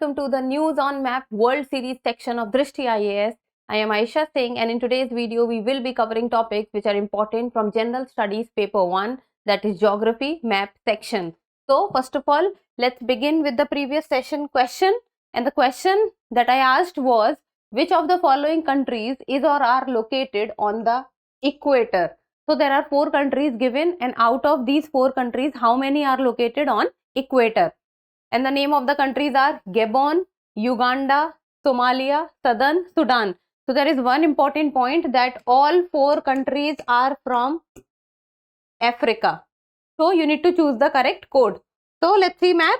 welcome to the News on Map World Series section of Drishti IAS. I am Aisha Singh, and in today's video we will be covering topics which are important from General Studies Paper 1, that is Geography Map section. So first of all, let's begin with the previous session question, and the question that I asked was, which of the following countries is or are located on the equator? So there are 4 countries given, and out of these 4 countries, how many are located on equator? And the name of the countries are Gabon, Uganda, Somalia, Southern Sudan. So there is one important point, that all 4 countries are from Africa. So you need to choose the correct code. So let's see map.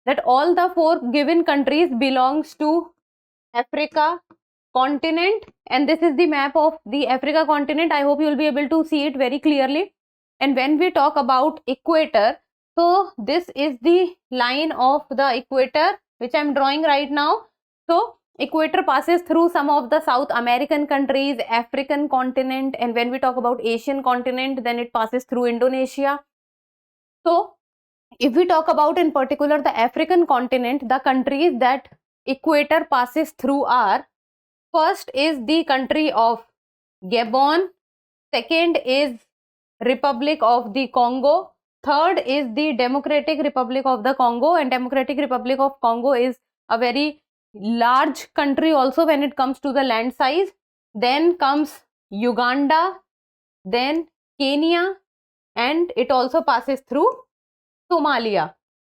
That all the 4 given countries belongs to Africa continent, and this is the map of the Africa continent. I hope you will be able to see it very clearly. And when we talk about equator, so this is the line of the equator which I am drawing right now. So equator passes through some of the South American countries, African continent, and when we talk about Asian continent, then it passes through Indonesia. So if we talk about in particular the African continent, the countries that equator passes through are, first is the country of Gabon, second is Republic of the Congo, third is the Democratic Republic of the Congo, and Democratic Republic of Congo is a very large country also when it comes to the land size. Then comes Uganda, then Kenya, and it also passes through Somalia.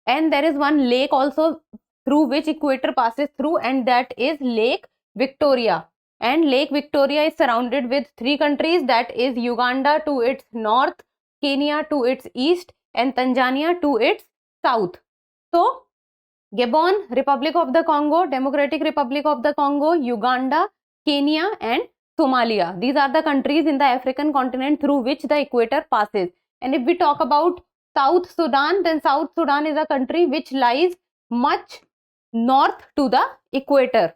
And there is one lake also through which equator passes through, and that is Lake Victoria. And Lake Victoria is surrounded with 3 countries, that is Uganda to its north, Kenya to its east, and Tanzania to its south. So Gabon, Republic of the Congo, Democratic Republic of the Congo, Uganda, Kenya, and Somalia. These are the countries in the African continent through which the equator passes. And if we talk about South Sudan, then South Sudan is a country which lies much north to the equator.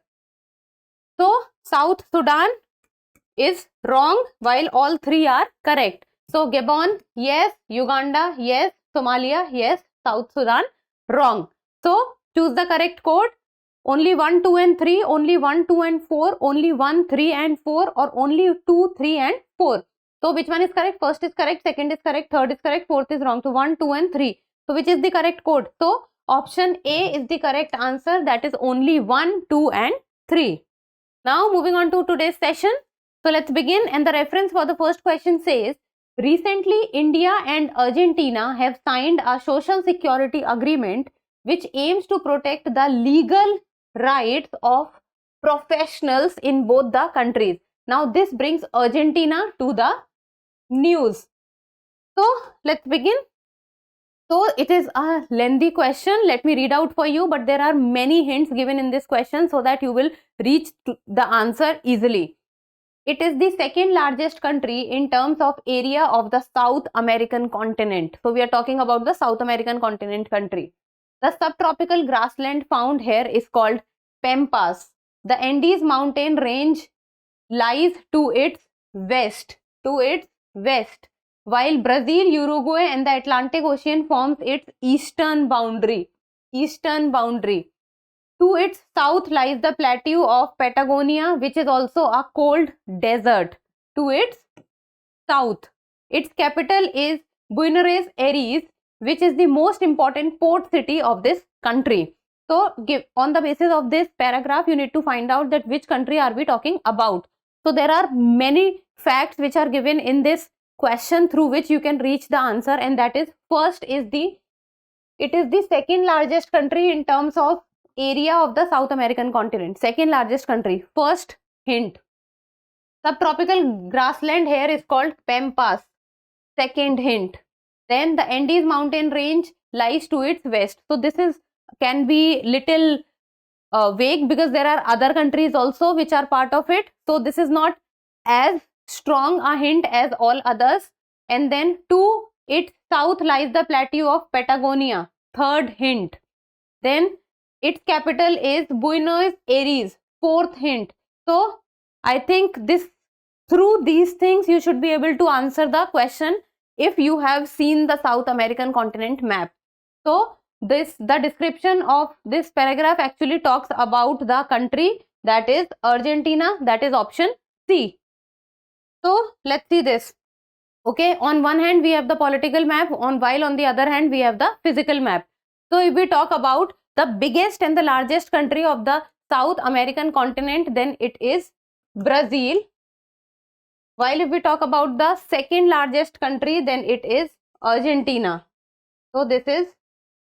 So South Sudan is wrong while all 3 are correct. So Gabon, yes. Uganda, yes. Somalia, yes. South Sudan, wrong. So choose the correct code. Only 1, 2 and 3, only 1, 2 and 4, only 1, 3 and 4, or only 2, 3 and 4. So which one is correct? First is correct, second is correct, third is correct, fourth is wrong. So 1, 2 and 3. So which is the correct code? So option A is the correct answer, that is only 1, 2 and 3. Now moving on to today's session. So let's begin, and the reference for the first question says, recently India and Argentina have signed a social security agreement which aims to protect the legal rights of professionals in both the countries. Now this brings Argentina to the news. So let's begin. So it is a lengthy question. Let me read out for you, but there are many hints given in this question so that you will reach the answer easily. It is the second largest country in terms of area of the South American continent. So we are talking about the South American continent country. The subtropical grassland found here is called Pampas. The Andes mountain range lies to its west. While Brazil, Uruguay and the Atlantic Ocean forms its eastern boundary. To its south lies the plateau of Patagonia, which is also a cold desert. To its south. Its capital is Buenos Aires, which is the most important port city of this country. So on the basis of this paragraph, you need to find out that which country are we talking about. So there are many facts which are given in this question through which you can reach the answer, and that is, first is it is the second largest country in terms of area of the South American continent. Second largest country. First hint. Subtropical grassland here is called Pampas. Second hint. Then the Andes mountain range lies to its west. So this can be little vague because there are other countries also which are part of it. So this is not as strong a hint as all others. And then to its south lies the plateau of Patagonia. Third hint. Then its capital is Buenos Aires. Fourth hint. So I think through these things you should be able to answer the question if you have seen the South American continent map. So the description of this paragraph actually talks about the country, that is Argentina, that is option C. So let's see this. Okay, on one hand we have the political map, while on the other hand we have the physical map. So if we talk about the biggest and the largest country of the South American continent, then it is Brazil. While if we talk about the second largest country, then it is Argentina. So this is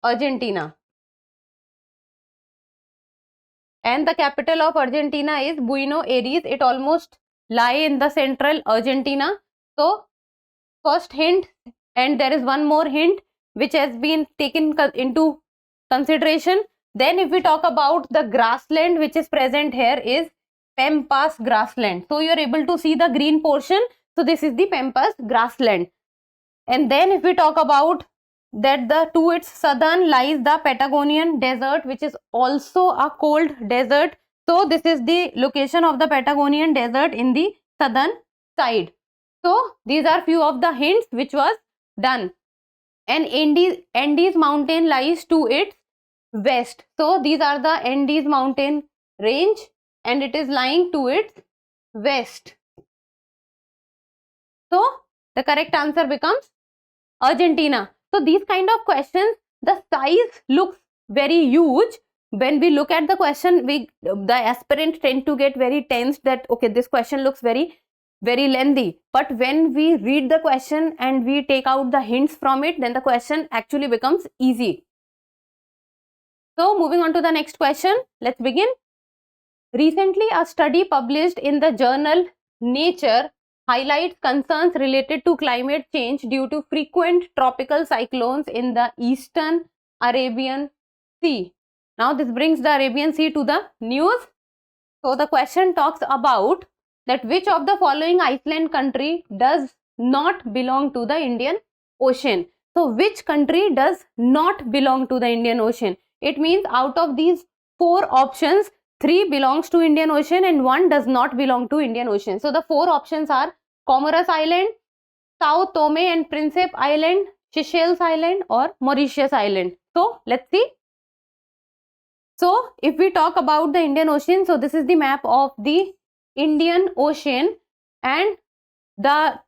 Argentina. And the capital of Argentina is Buenos Aires. It almost lie in the central Argentina. So first hint, and there is one more hint which has been taken into consideration. Then if we talk about the grassland which is present here is Pampas grassland. So you are able to see the green portion. So this is the Pampas grassland. And then if we talk about that to its southern lies the Patagonian desert, which is also a cold desert. So this is the location of the Patagonian desert in the southern side. So these are few of the hints which was done. And Andes mountain lies to its west. So these are the Andes mountain range and it is lying to its west. So the correct answer becomes Argentina. So these kind of questions, the size looks very huge. When we look at the question, the aspirant tend to get very tense that okay, this question looks very lengthy. But when we read the question and we take out the hints from it, then the question actually becomes easy. So moving on to the next question, let's begin. Recently, a study published in the journal Nature highlights concerns related to climate change due to frequent tropical cyclones in the eastern Arabian Sea. Now this brings the Arabian Sea to the news. So the question talks about that which of the following island country does not belong to the Indian Ocean. So which country does not belong to the Indian Ocean? It means out of these 4 options, 3 belongs to Indian Ocean and 1 does not belong to Indian Ocean. So the 4 options are Comoros Island, Sao Tome and Principe Island, Seychelles Island or Mauritius Island. So let's see. So if we talk about the Indian Ocean, so this is the map of the Indian Ocean and the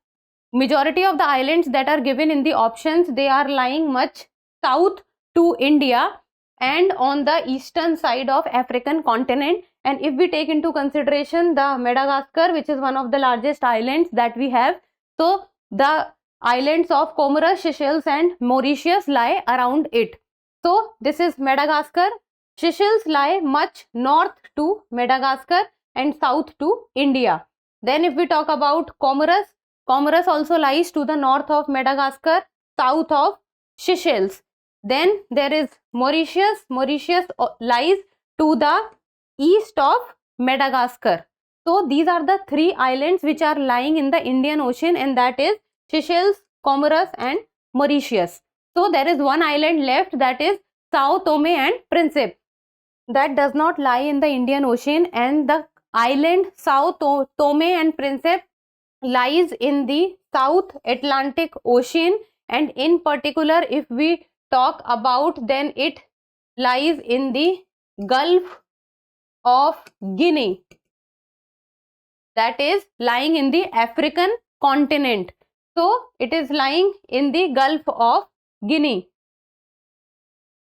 majority of the islands that are given in the options, they are lying much south to India and on the eastern side of African continent. And if we take into consideration the Madagascar, which is one of the largest islands that we have, so the islands of Comoros, Seychelles and Mauritius lie around it. So this is Madagascar. Seychelles lie much north to Madagascar and south to India. Then if we talk about Comoros, Comoros also lies to the north of Madagascar, south of Seychelles. Then there is Mauritius. Mauritius lies to the east of Madagascar. So these are the 3 islands which are lying in the Indian Ocean, and that is Seychelles, Comoros and Mauritius. So there is one island left, that is Sao Tome and Principe. That does not lie in the Indian Ocean, and the island Sao Tome and Principe lies in the South Atlantic Ocean, and in particular if we talk about, then it lies in the Gulf of Guinea, that is lying in the African continent. So it is lying in the Gulf of Guinea,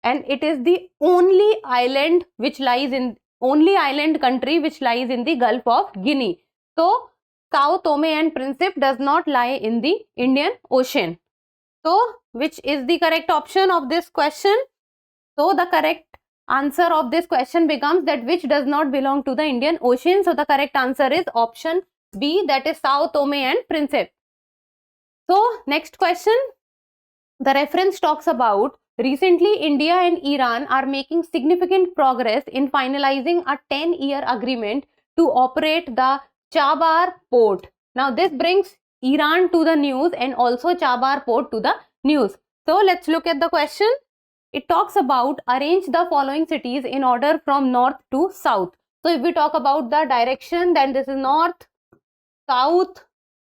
and it is the only island country which lies in the Gulf of Guinea. So Sao Tome and Principe does not lie in the Indian Ocean. So which is the correct option of this question? So the correct answer of this question becomes that which does not belong to the Indian Ocean. So the correct answer is option B, that is Sao Tome and Principe. So next question, the reference talks about recently India and Iran are making significant progress in finalizing a 10-year agreement to operate the Chabahar port. Now this brings Iran to the news and also Chabahar port to the news. So let's look at the question. It talks about arrange the following cities in order from north to south. So if we talk about the direction, then this is north, south,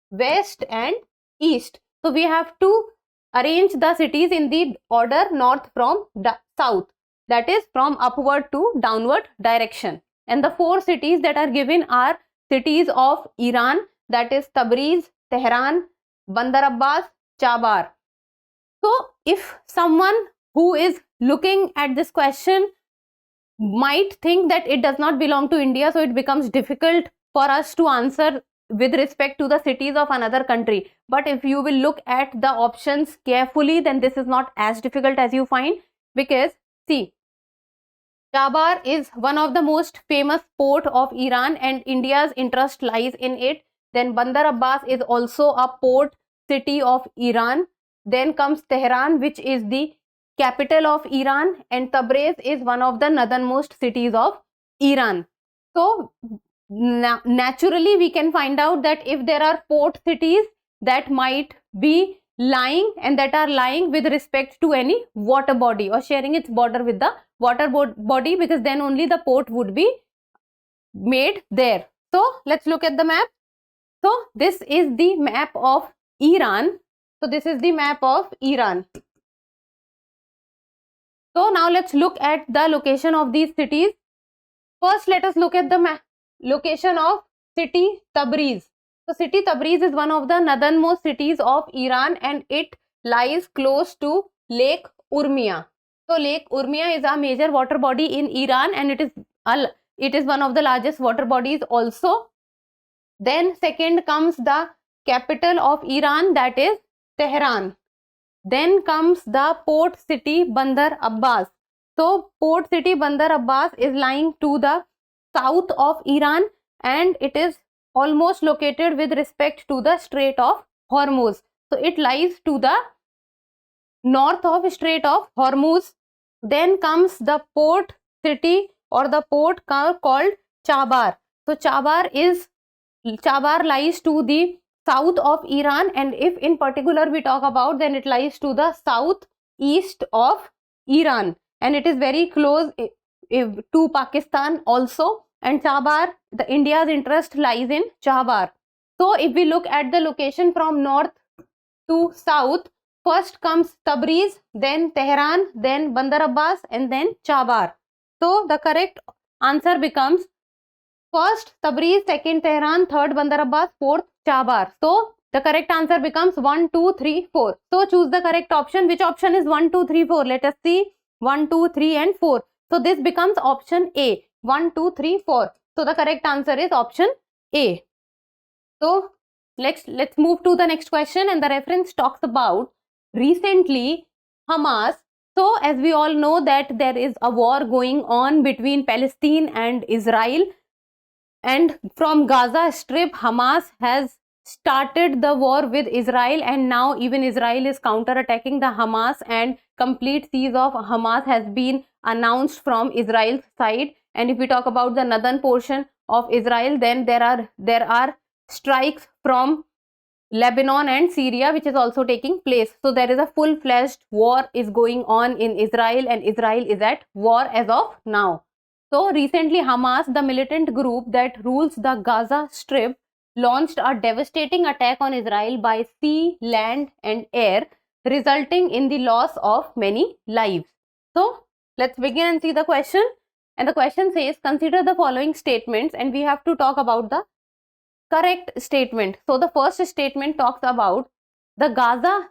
west and east. So we have to arrange the cities in the order north from south, that is from upward to downward direction. And the 4 cities that are given are cities of Iran, that is Tabriz, Tehran, Bandar Abbas, Chabar. So if someone who is looking at this question might think that it does not belong to India, so it becomes difficult for us to answer with respect to the cities of another country. But if you will look at the options carefully, then this is not as difficult as you find, because see, Chabar is one of the most famous port of Iran and India's interest lies in it. Then Bandar Abbas is also a port city of Iran. Then comes Tehran, which is the capital of Iran, and Tabriz is one of the northernmost cities of Iran. So naturally we can find out that if there are port cities that might be lying and that are lying with respect to any water body or sharing its border with the water body, because then only the port would be made there. So let's look at the map. So this is the map of Iran. So this is the map of Iran. So now let's look at the location of these cities. First, let us look at the location of city Tabriz. So city Tabriz is one of the northernmost cities of Iran and it lies close to Lake Urmia. So Lake Urmia is a major water body in Iran and it is one of the largest water bodies also. Then second comes the capital of Iran, that is Tehran. Then comes the port city Bandar Abbas. So port city Bandar Abbas is lying to the south of Iran and it is almost located with respect to the Strait of Hormuz. So it lies to the north of Strait of Hormuz. Then comes the port city or the port called Chabar. So Chabar lies to the south of Iran, and if in particular we talk about, then it lies to the southeast of Iran and it is very close to Pakistan also. And Chabar, the India's interest lies in Chabar. So if we look at the location from north to south, first comes Tabriz, then Tehran, then Bandar Abbas and then Chabar. So the correct answer becomes first Tabriz, second Tehran, third Bandar Abbas, fourth Chabar. So the correct answer becomes 1, 2, 3, 4. So choose the correct option. Which option is 1, 2, 3, 4? Let us see. 1, 2, 3 and 4. So this becomes option A. 1, 2, 3, 4. So the correct answer is option A. So let's move to the next question, and the reference talks about recently Hamas. So as we all know that there is a war going on between Palestine and Israel, and from Gaza Strip Hamas has started the war with Israel, and now even Israel is counter-attacking the Hamas, and complete siege of Hamas has been announced from Israel's side. And if we talk about the northern portion of Israel, then there are strikes from Lebanon and Syria which is also taking place. So there is a full-fledged war is going on in Israel, and Israel is at war as of now. So recently Hamas, the militant group that rules the Gaza Strip, launched a devastating attack on Israel by sea, land and air, resulting in the loss of many lives. So let's begin and see the question. And the question says, consider the following statements, and we have to talk about the correct statement. So the first statement talks about the Gaza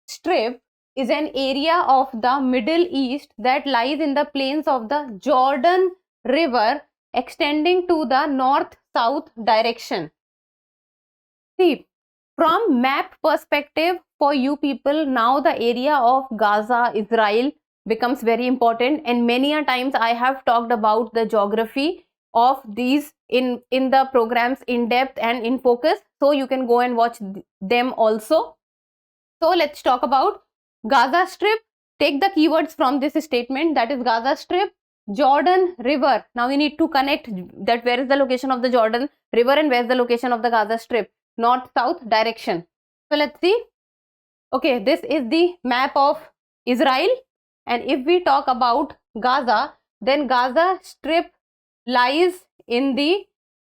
Strip is an area of the Middle East that lies in the plains of the Jordan River, extending to the north-south direction. See, from map perspective for you people, now the area of Gaza, Israel becomes very important, and many a times I have talked about the geography of these in the programs in depth and in focus, so you can go and watch them also. So let's talk about Gaza Strip. Take the keywords from this statement, that is Gaza Strip, Jordan River. Now we need to connect that where is the location of the Jordan River and where is the location of the Gaza Strip, north-south direction. So let's see. Okay, this is the map of Israel, and if we talk about Gaza, then Gaza Strip lies in the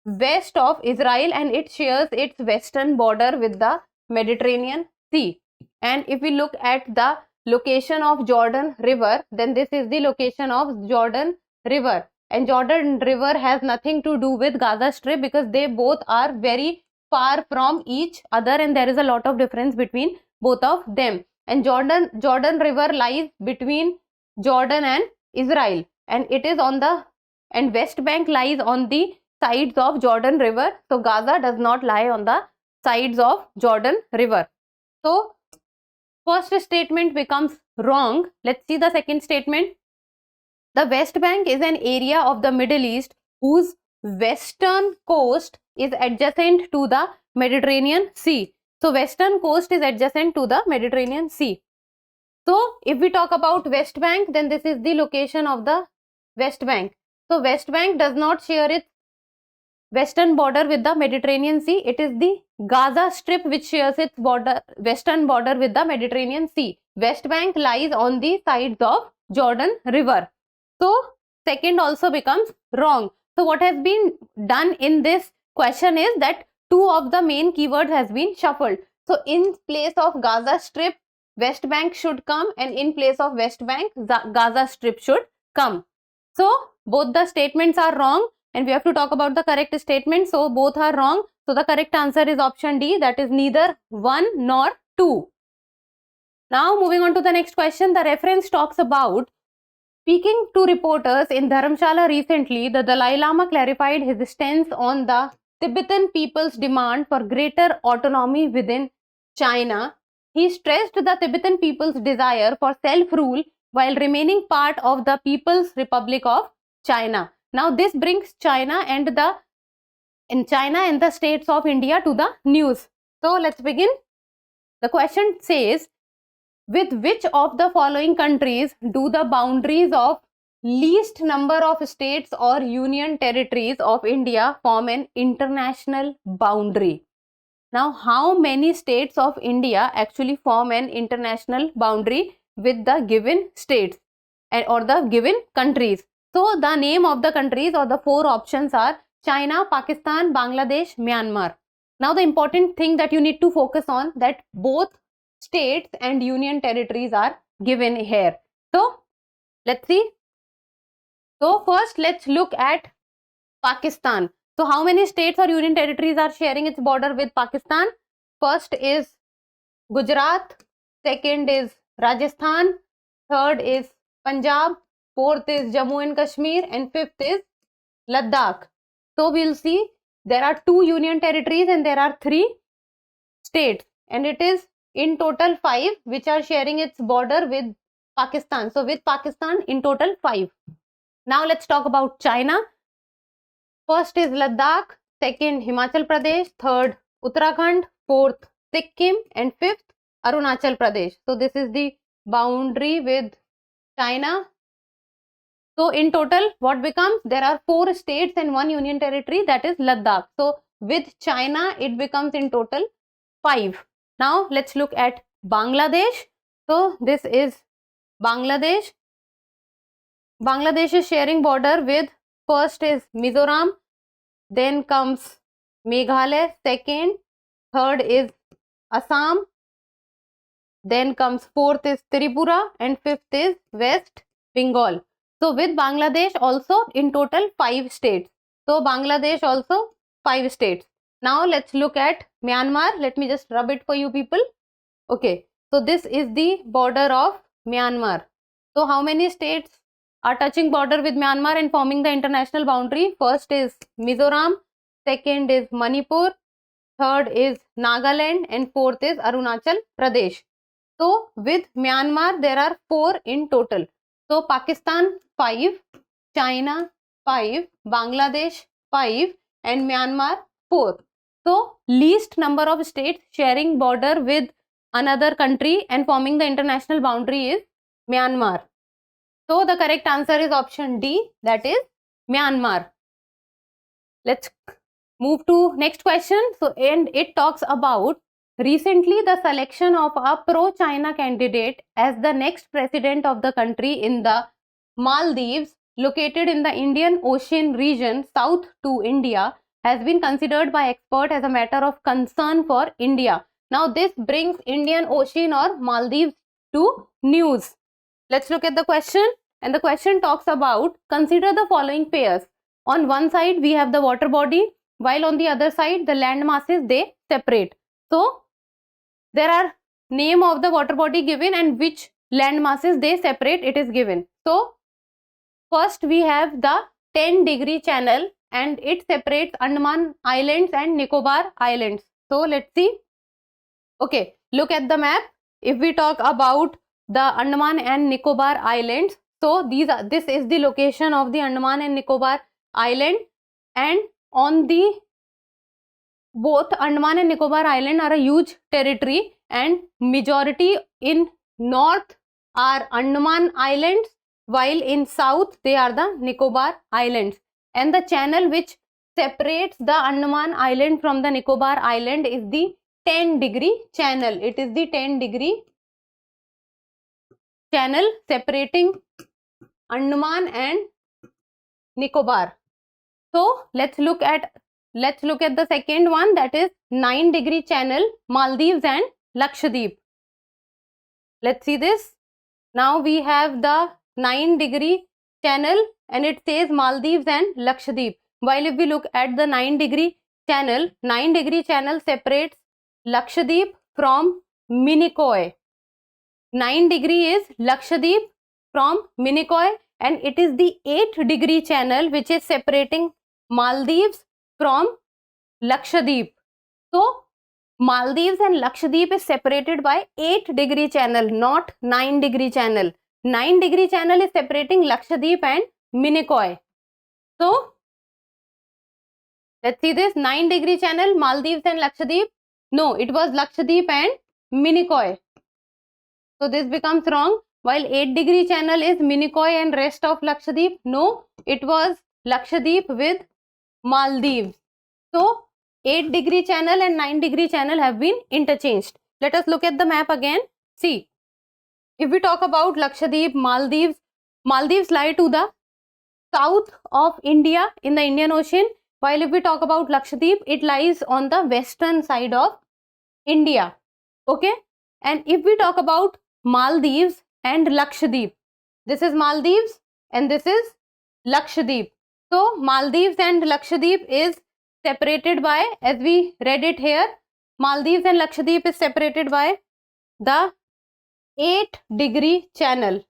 west of Israel and it shares its western border with the Mediterranean Sea. And if we look at the location of Jordan River, then this is the location of Jordan River. And Jordan River has nothing to do with Gaza Strip because they both are very far from each other and there is a lot of difference between both of them. And Jordan River lies between Jordan and Israel, and it is on the, and West Bank lies on the sides of Jordan River. So Gaza does not lie on the sides of Jordan River. So first statement becomes wrong. Let's see the second statement. The West Bank is an area of the Middle East whose western coast is adjacent to the Mediterranean Sea. So western coast is adjacent to the Mediterranean Sea. So if we talk about West Bank, then this is the location of the West Bank. So West Bank does not share its western border with the Mediterranean Sea. It is the Gaza Strip which shares its western border with the Mediterranean Sea. West Bank lies on the sides of Jordan River. So second also becomes wrong. So what has been done in this question is that two of the main keywords has been shuffled. So in place of Gaza Strip, West Bank should come, and in place of West Bank, Gaza Strip should come. So both the statements are wrong and we have to talk about the correct statement. So both are wrong. So the correct answer is option D, that is neither 1 nor 2. Now moving on to the next question, the reference talks about speaking to reporters in Dharamshala recently, the Dalai Lama clarified his stance on the Tibetan people's demand for greater autonomy within China. He stressed the Tibetan people's desire for self-rule while remaining part of the People's Republic of China. Now this brings China and the states of India to the news. So let's begin. The question says, with which of the following countries do the boundaries of least number of states or union territories of India form an international boundary? Now, how many states of India actually form an international boundary with the given states or the given countries? So, the name of the countries or the four options are China, Pakistan, Bangladesh, Myanmar. Now, the important thing that you need to focus on, that both states and union territories are given here. So, let's see. So, first let's look at Pakistan. So how many states or union territories are sharing its border with Pakistan? First is Gujarat, second is Rajasthan, third is Punjab, fourth is Jammu and Kashmir, and fifth is Ladakh. So we'll see there are 2 union territories and there are 3 states, and it is in total 5 which are sharing its border with Pakistan. So with Pakistan in total 5. Now let's talk about China. First is Ladakh, second Himachal Pradesh, third Uttarakhand, fourth Sikkim, and fifth Arunachal Pradesh. So this is the boundary with China. So in total what becomes? There are 4 states and 1 union territory, that is Ladakh. So with China it becomes in total 5. Now let's look at Bangladesh. So this is Bangladesh. Bangladesh is sharing border with, first is Mizoram, then comes Meghalaya, second, third is Assam, then comes fourth is Tripura, and fifth is West Bengal. So with Bangladesh also in total 5 states. So Bangladesh also 5 states. Now let's look at Myanmar. Let me just rub it for you people. Okay, so this is the border of Myanmar. So how many states are touching border with Myanmar and forming the international boundary? First is Mizoram, second is Manipur, third is Nagaland, and fourth is Arunachal Pradesh. So with Myanmar there are 4 in total. So Pakistan 5, China 5, Bangladesh 5, and Myanmar 4. So least number of states sharing border with another country and forming the international boundary is Myanmar. So the correct answer is option D, that is Myanmar. Let's move to next question. So, and it talks about recently the selection of a pro-China candidate as the next president of the country in the Maldives, located in the Indian Ocean region south to India, has been considered by experts as a matter of concern for India. Now this brings Indian Ocean or Maldives to news. Let's look at the question, and the question talks about, consider the following pairs. On one side we have the water body, while on the other side the land masses, they separate. So there are name of the water body given and which land masses they separate, it is given. So first we have the 10-degree channel, and it separates Andaman Islands and Nicobar Islands. So let's see. Okay, look at the map. If we talk about the Andaman and Nicobar Islands, so this is the location of the Andaman and Nicobar Island, and on the both Andaman and Nicobar Island are a huge territory, and majority in north are Andaman Islands, while in south they are the Nicobar Islands. And the channel which separates the Andaman Island from the Nicobar Island is the 10-degree channel. It is the 10-degree channel separating Andaman and Nicobar. So let's look at the second one, that is 9-degree channel, Maldives and Lakshadweep. Let's see this. Now we have the 9-degree channel, and it says Maldives and Lakshadweep. While if we look at the 9-degree channel separates Lakshadweep from Minicoy. 9-degree is Lakshadweep from Minicoy, and it is the 8-degree channel which is separating Maldives from Lakshadweep. So Maldives and Lakshadweep is separated by 8-degree channel, not 9-degree channel. 9-degree channel is separating Lakshadweep and Minicoy. So let's see this. 9-degree channel, Maldives and Lakshadweep. No, it was Lakshadweep and Minicoy. So this becomes wrong. While 8-degree channel is Minicoy and rest of Lakshadweep. No, it was Lakshadweep with Maldives. So 8-degree channel and 9-degree channel have been interchanged. Let us look at the map again. See, if we talk about Lakshadweep, Maldives lie to the south of India in the Indian Ocean, while if we talk about Lakshadweep, it lies on the western side of India. Okay, and if we talk about Maldives and Lakshadweep, this is Maldives and this is Lakshadweep. So Maldives and Lakshadweep is separated by, as we read it here, Maldives and Lakshadweep is separated by the 8-degree channel.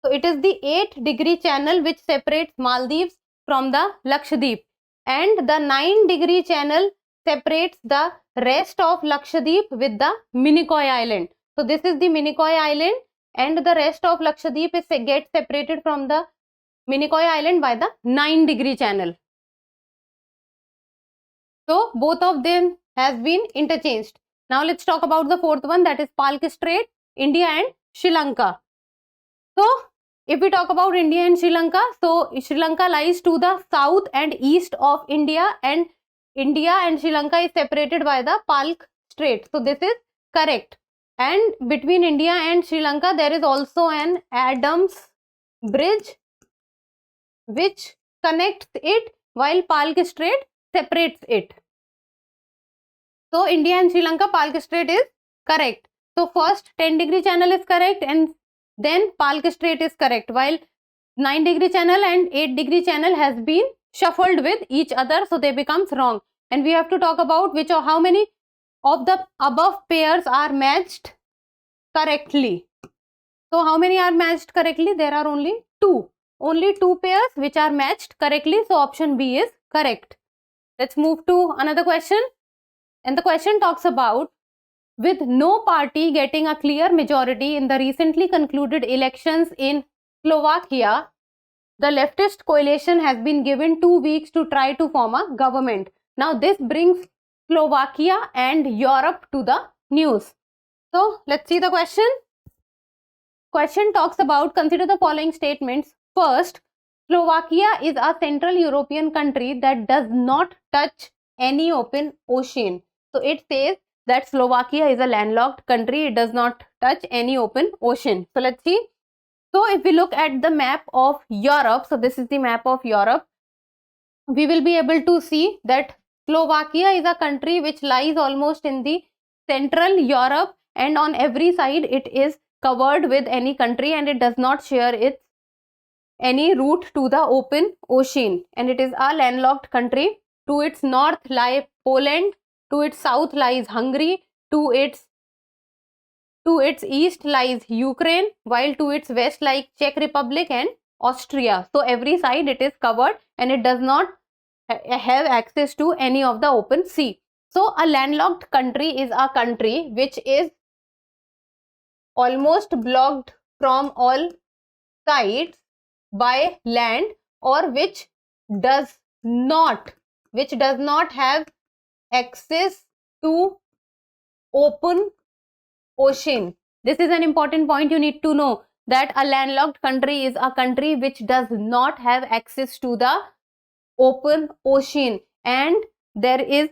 So it is the 8-degree channel which separates Maldives from the Lakshadweep, and the 9-degree channel separates the rest of Lakshadweep with the Minicoy Island. So this is the Minicoy Island, and the rest of Lakshadweep gets separated from the Minicoy Island by the 9-degree channel. So both of them has been interchanged. Now let's talk about the fourth one, that is Palk Strait, India and Sri Lanka. So if we talk about India and Sri Lanka, so Sri Lanka lies to the south and east of India, and India and Sri Lanka is separated by the Palk Strait. So this is correct. And between India and Sri Lanka there is also an Adams Bridge which connects it, while Palk Strait separates it. So India and Sri Lanka, Palk Strait is correct. So first 10-degree channel is correct, and then Palk Strait is correct, while 9-degree channel and 8-degree channel has been shuffled with each other, so they becomes wrong. And we have to talk about which or how many of the above pairs are matched correctly. So how many are matched correctly? There are only 2. Only 2 pairs which are matched correctly, so option B is correct. Let's move to another question. And the question talks about, with no party getting a clear majority in the recently concluded elections in Slovakia, the leftist coalition has been given 2 weeks to try to form a government. Now this brings Slovakia and Europe to the news. So let's see the question. Question talks about, consider the following statements. First, Slovakia is a Central European country that does not touch any open ocean. So it says that Slovakia is a landlocked country. It does not touch any open ocean. So let's see. So if we look at the map of Europe, so this is the map of Europe, we will be able to see that Slovakia is a country which lies almost in the Central Europe, and on every side it is covered with any country, and it does not share its any route to the open ocean, and it is a landlocked country. To its north lie Poland, to its south lies Hungary, to its east lies Ukraine, while to its west lies Czech Republic and Austria. So every side it is covered, and it does not have access to any of the open sea. So a landlocked country is a country which is almost blocked from all sides by land, or which does not have access to open ocean. This is an important point you need to know, that a landlocked country is a country which does not have access to the open ocean. And there is,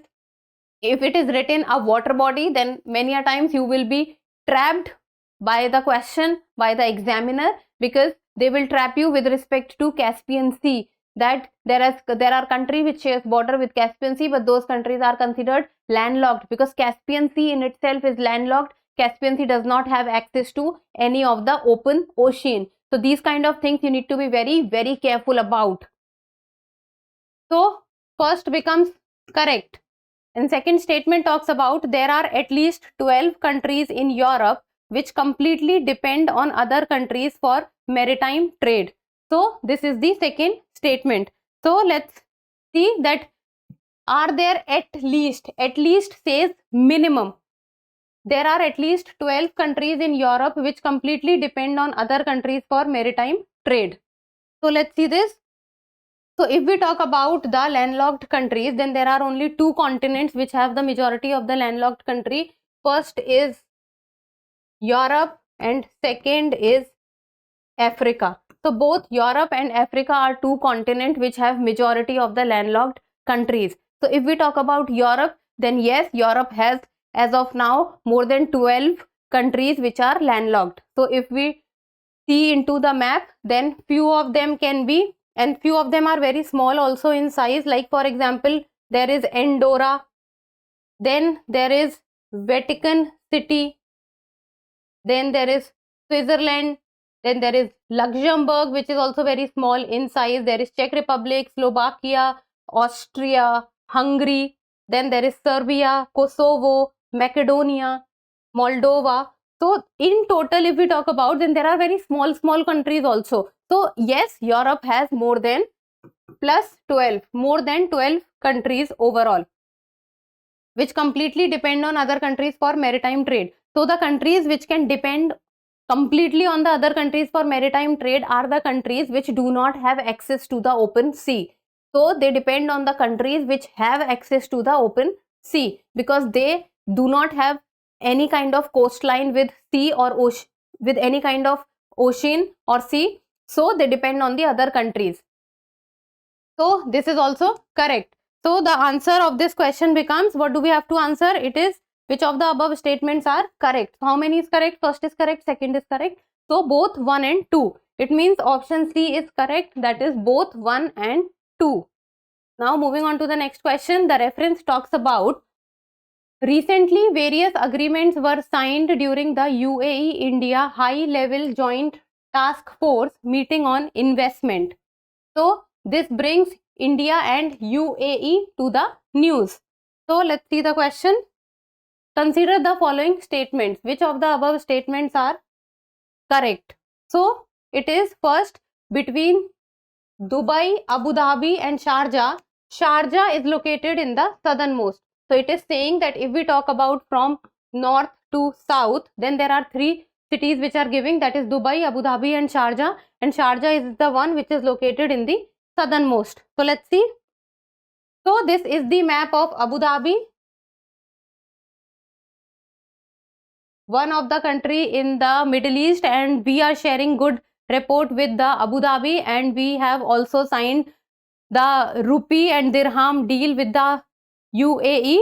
if it is written a water body, then many a times you will be trapped by the question, by the examiner, because they will trap you with respect to Caspian Sea, that there are countries which shares border with Caspian Sea, but those countries are considered landlocked, because Caspian Sea in itself is landlocked. Caspian Sea does not have access to any of the open ocean. So these kind of things you need to be very, very careful about. So first becomes correct, and second statement talks about there are at least 12 countries in Europe which completely depend on other countries for maritime trade. So this is the second statement. So let's see that are there at least says minimum. There are at least 12 countries in Europe which completely depend on other countries for maritime trade. So let's see this. So if we talk about the landlocked countries, then there are only two continents which have the majority of the landlocked country. First is Europe and second is Africa. So both Europe and Africa are two continents which have majority of the landlocked countries. So if we talk about Europe, then yes, Europe has as of now more than 12 countries which are landlocked. So if we see into the map, then few of them can be, and few of them are very small also in size, like for example there is Andorra, then there is Vatican City, then there is Switzerland, then there is Luxembourg, which is also very small in size. There is Czech Republic, Slovakia, Austria, Hungary, then there is Serbia, Kosovo, Macedonia, Moldova. So in total if we talk about, then there are very small countries also. So yes, Europe has more than more than 12 countries overall which completely depend on other countries for maritime trade. So the countries which can depend completely on the other countries for maritime trade are the countries which do not have access to the open sea. So they depend on the countries which have access to the open sea, because they do not have any kind of coastline with sea or ocean, with any kind of ocean or sea. So they depend on the other countries. So this is also correct. So the answer of this question becomes, what do we have to answer? It is which of the above statements are correct. So how many is correct? First is correct, second is correct. So both 1 and 2. It means option C is correct, that is both 1 and 2. Now moving on to the next question. The reference talks about recently various agreements were signed during the UAE-India high-level joint task force meeting on investment. So this brings India and UAE to the news. So let's see the question. Consider the following statements. Which of the above statements are correct? So it is first, between Dubai, Abu Dhabi and Sharjah. Sharjah is located in the southernmost. So it is saying that if we talk about from north to south, then there are three cities which are giving, that is Dubai, Abu Dhabi and Sharjah is the one which is located in the southernmost. So let's see. So this is the map of Abu Dhabi, one of the country in the Middle East, and we are sharing good rapport with the Abu Dhabi, and we have also signed the rupee and dirham deal with the UAE.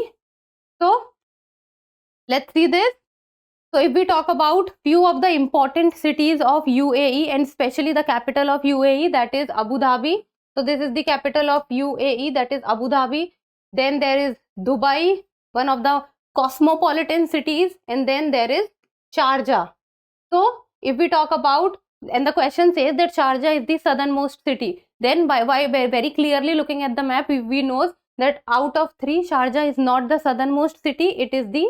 So let's see this. So if we talk about few of the important cities of UAE and especially the capital of UAE, that is Abu Dhabi. So this is the capital of UAE, that is Abu Dhabi. Then there is Dubai, one of the cosmopolitan cities, and then there is Sharjah. So if we talk about, and the question says that Sharjah is the southernmost city, then by very clearly looking at the map, we know that out of three, Sharjah is not the southernmost city, it is the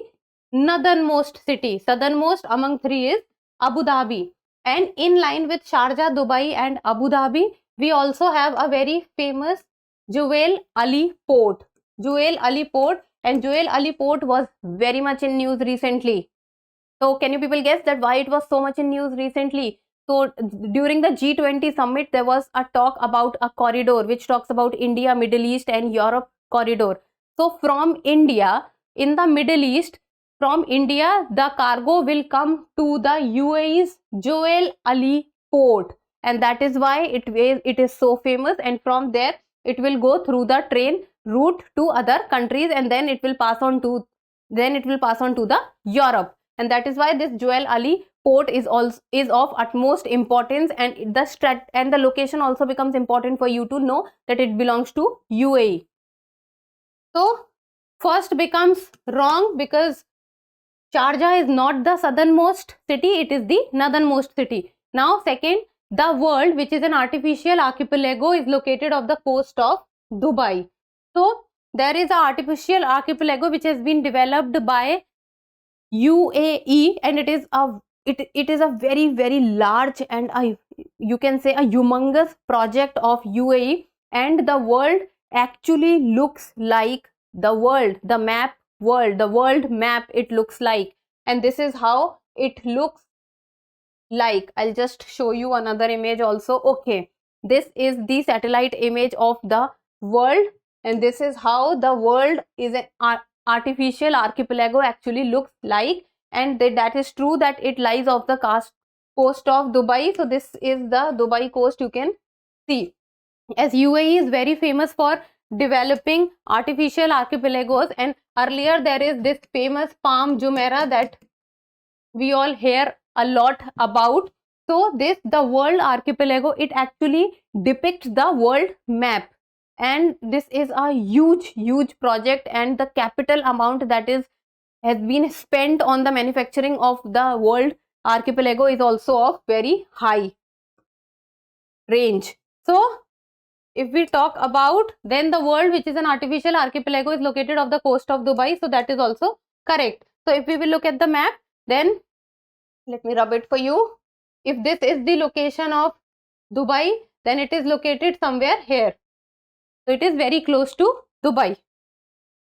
northernmost city. Southernmost among three is Abu Dhabi. And in line with Sharjah, Dubai and Abu Dhabi, we also have a very famous Jebel Ali Port. Jebel Ali Port, and Jebel Ali Port was very much in news recently. So can you people guess that why it was so much in news recently? So during the G20 summit, there was a talk about a corridor which talks about India, Middle East and Europe corridor. So from India, in the Middle East, from India, the cargo will come to the UAE's Jebel Ali Port, and that is why it is so famous. And from there, it will go through the train route to other countries, and then it will pass on to the Europe. And that is why this Jebel Ali Port is of utmost importance, and the location also becomes important for you to know that it belongs to UAE. So first becomes wrong because Sharjah is not the southernmost city, it is the northernmost city. Now second, the world, which is an artificial archipelago, is located off the coast of Dubai. So there is an artificial archipelago which has been developed by UAE, and it is a very, very large and you can say a humongous project of UAE, and the world actually looks like the world map, it looks like, and this is how it looks like. I'll just show you another image also. Okay, this is the satellite image of the world, and this is how the world is an artificial archipelago actually looks like, and that is true that it lies off the coast of Dubai. So this is the Dubai coast, you can see. As UAE is very famous for developing artificial archipelagos, and earlier there is this famous Palm Jumeirah that we all hear a lot about. So the world archipelago, it actually depicts the world map, and this is a huge project, and the capital amount that has been spent on the manufacturing of the world archipelago is also of very high range. So if we talk about, then the world, which is an artificial archipelago, is located off the coast of Dubai, so that is also correct. So if we will look at the map, then let me rub it for you. If this is the location of Dubai, then it is located somewhere here. So it is very close to Dubai.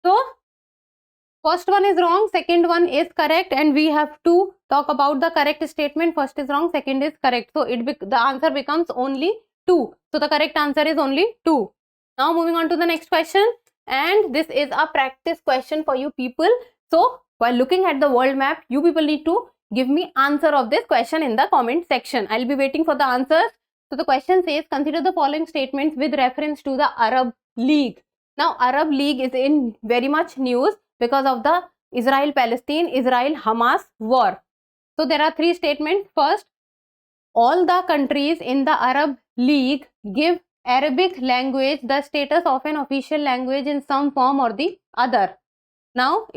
So first one is wrong, second one is correct, and we have to talk about the correct statement. First is wrong, second is correct. So the answer becomes only 2. So the correct answer is only 2. Now moving on to the next question, and this is a practice question for you people. So while looking at the world map, you people need to give me answer of this question in the comment section. I'll be waiting for the answers. So the question says, consider the following statements with reference to the Arab League. Now Arab League is in very much news because of the Israel-Palestine, Israel-Hamas war. So there are 3 statements. First, all the countries in the Arab League give Arabic language the status of an official language in some form or the other. Now,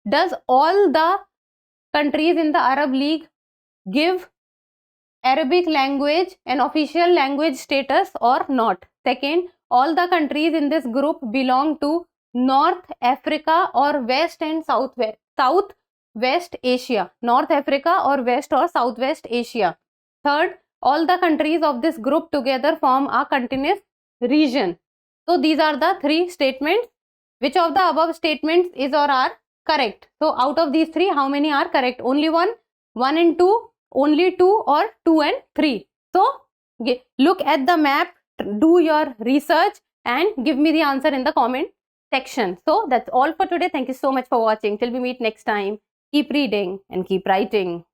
does all the countries in the Arab League give Arabic language an official language status or not? Second, all the countries in this group belong to North Africa or West and Southwest Asia. North Africa or West or Southwest Asia. Third, all the countries of this group together form a continuous region. So these are the 3 statements. Which of the above statements is or are correct? So out of these 3, how many are correct? Only 1, 1 and 2, only 2, or 2 and 3. So look at the map, do your research and give me the answer in the comment section. So that's all for today. Thank you so much for watching. Till we meet next time, keep reading and keep writing.